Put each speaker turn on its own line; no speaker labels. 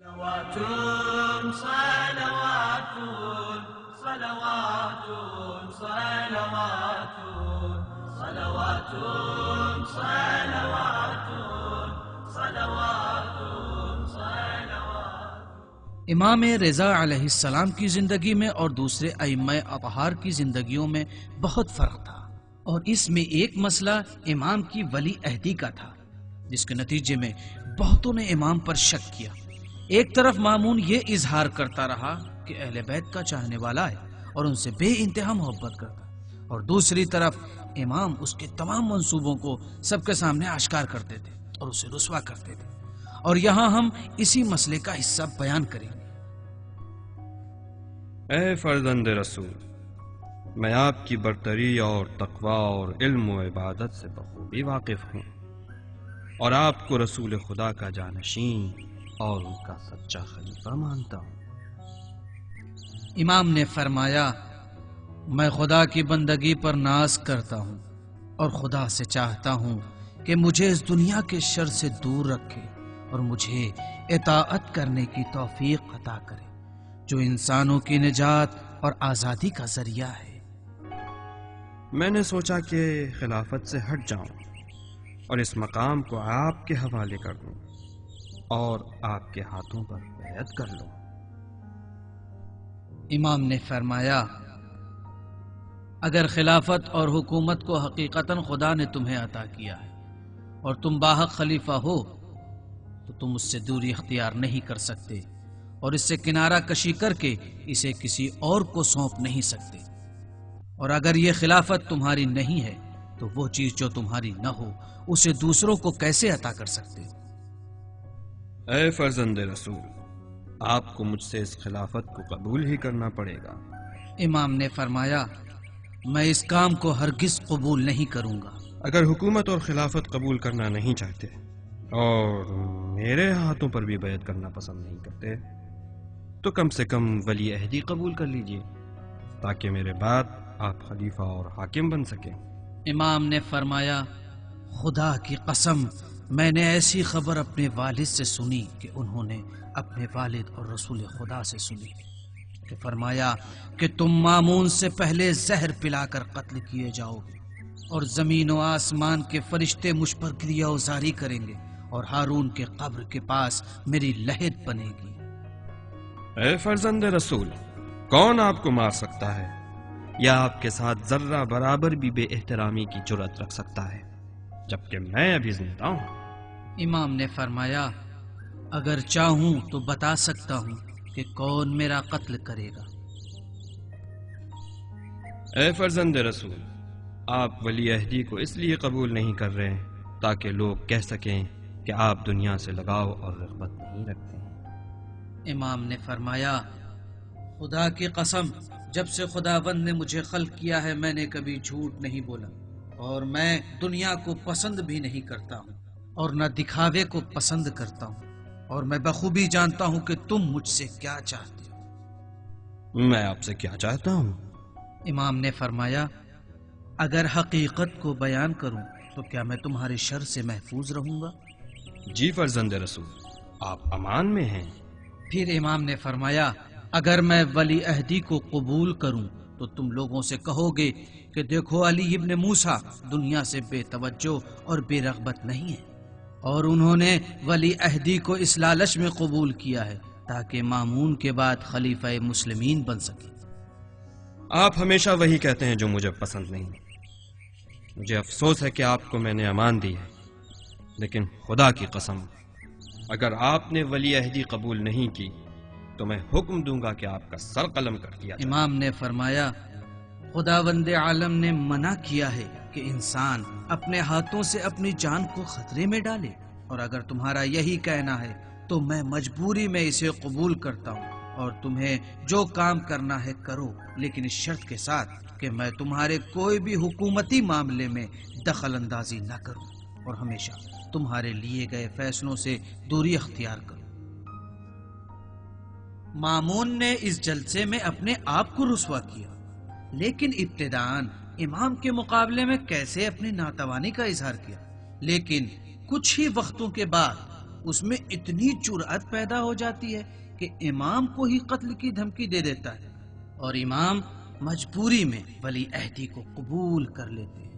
صلوات صلوات صلوات صلوات صلوات صلوات صلوات صلوات۔
امام رضا علیہ السلام کی زندگی میں اور دوسرے ائمہ اطہار کی زندگیوں میں بہت فرق تھا، اور اس میں ایک مسئلہ امام کی ولی عہدی کا تھا، جس کے نتیجے میں بہتوں نے امام پر شک کیا۔ ایک طرف مامون یہ اظہار کرتا رہا کہ اہل بیت کا چاہنے والا ہے اور ان سے بے انتہا محبت کرتا، اور دوسری طرف امام اس کے تمام منصوبوں کو سب کے سامنے آشکار کرتے تھے اور اسے رسوا کرتے تھے، اور یہاں ہم اسی مسئلے کا حصہ بیان کریں گے۔
اے فرزند رسول، میں آپ کی برتری اور تقوی اور علم و عبادت سے بخوبی واقف ہوں، اور آپ کو رسول خدا کا جانشین اور ان کا سچا خلیفہ مانتا ہوں۔
امام نے فرمایا، میں خدا کی بندگی پر ناز کرتا ہوں اور خدا سے چاہتا ہوں کہ مجھے اس دنیا کے شر سے دور رکھے اور مجھے اطاعت کرنے کی توفیق عطا کرے، جو انسانوں کی نجات اور آزادی کا ذریعہ ہے۔
میں نے سوچا کہ خلافت سے ہٹ جاؤں اور اس مقام کو آپ کے حوالے کر دوں اور آپ کے ہاتھوں پر بیعت کر لوں۔
امام نے فرمایا، اگر خلافت اور حکومت کو حقیقتاً خدا نے تمہیں عطا کیا ہے اور تم باحق خلیفہ ہو تو تم اس سے دوری اختیار نہیں کر سکتے اور اس سے کنارہ کشی کر کے اسے کسی اور کو سونپ نہیں سکتے، اور اگر یہ خلافت تمہاری نہیں ہے تو وہ چیز جو تمہاری نہ ہو اسے دوسروں کو کیسے عطا کر سکتے؟
اے فرزند رسول، آپ کو مجھ سے اس خلافت کو قبول ہی کرنا پڑے گا۔
امام نے فرمایا، میں اس کام کو ہرگز قبول نہیں کروں گا۔
اگر حکومت اور خلافت قبول کرنا نہیں چاہتے اور میرے ہاتھوں پر بھی بیعت کرنا پسند نہیں کرتے تو کم سے کم ولی عہدی قبول کر لیجئے، تاکہ میرے بعد آپ خلیفہ اور حاکم بن سکیں۔
امام نے فرمایا، خدا کی قسم، میں نے ایسی خبر اپنے والد سے سنی کہ انہوں نے اپنے والد اور رسول خدا سے سنی کہ فرمایا کہ تم مامون سے پہلے زہر پلا کر قتل کیے جاؤ گے، اور زمین و آسمان کے فرشتے مجھ پر گریہ وزاری کریں گے، اور ہارون کے قبر کے پاس میری لہد بنے گی۔
اے فرزند رسول، کون آپ کو مار سکتا ہے یا آپ کے ساتھ ذرہ برابر بھی بے احترامی کی جرأت رکھ سکتا ہے جبکہ میں ابھی زندہ ہوں؟
امام نے فرمایا، اگر چاہوں تو بتا سکتا ہوں کہ کون میرا قتل کرے گا۔
اے فرزند رسول، آپ ولی عہدی کو اس لیے قبول نہیں کر رہے تاکہ لوگ کہہ سکیں کہ آپ دنیا سے لگاؤ اور رغبت نہیں رکھتے ہیں۔
امام نے فرمایا، خدا کی قسم، جب سے خداوند نے مجھے خلق کیا ہے میں نے کبھی جھوٹ نہیں بولا، اور میں دنیا کو پسند بھی نہیں کرتا ہوں اور نہ دکھاوے کو پسند کرتا ہوں، اور میں بخوبی جانتا ہوں کہ تم مجھ سے کیا چاہتے ہو۔
میں آپ سے کیا چاہتا ہوں؟
امام نے فرمایا، اگر حقیقت کو بیان کروں تو کیا میں تمہارے شر سے محفوظ رہوں گا؟
جی فرزند رسول، آپ امان میں ہیں۔
پھر امام نے فرمایا، اگر میں ولی عہدی کو قبول کروں تو تم لوگوں سے کہو گے کہ دیکھو علی ابن موسیٰ دنیا سے بے توجہ اور بے رغبت نہیں ہے، اور انہوں نے ولی عہدی کو اس لالچ میں قبول کیا ہے تاکہ مامون کے بعد خلیفہ مسلمین بن سکے۔
آپ ہمیشہ وہی کہتے ہیں جو مجھے پسند نہیں۔ مجھے افسوس ہے کہ آپ کو میں نے امان دی ہے، لیکن خدا کی قسم، اگر آپ نے ولی عہدی قبول نہیں کی تو میں حکم دوں گا کہ آپ کا سر قلم کر دیا جائے۔
امام نے فرمایا، خداوند عالم نے منع کیا ہے کہ انسان اپنے ہاتھوں سے اپنی جان کو خطرے میں ڈالے، اور اگر تمہارا یہی کہنا ہے تو میں مجبوری میں اسے قبول کرتا ہوں، اور تمہیں جو کام کرنا ہے کرو، لیکن اس شرط کے ساتھ کہ میں تمہارے کوئی بھی حکومتی معاملے میں دخل اندازی نہ کروں اور ہمیشہ تمہارے لیے گئے فیصلوں سے دوری اختیار کروں۔ مامون نے اس جلسے میں اپنے آپ کو رسوا کیا، لیکن ابتداً امام کے مقابلے میں کیسے اپنی ناتوانی کا اظہار کیا، لیکن کچھ ہی وقتوں کے بعد اس میں اتنی جرأت پیدا ہو جاتی ہے کہ امام کو ہی قتل کی دھمکی دے دیتا ہے، اور امام مجبوری میں ولی عہدی کو قبول کر لیتے ہیں۔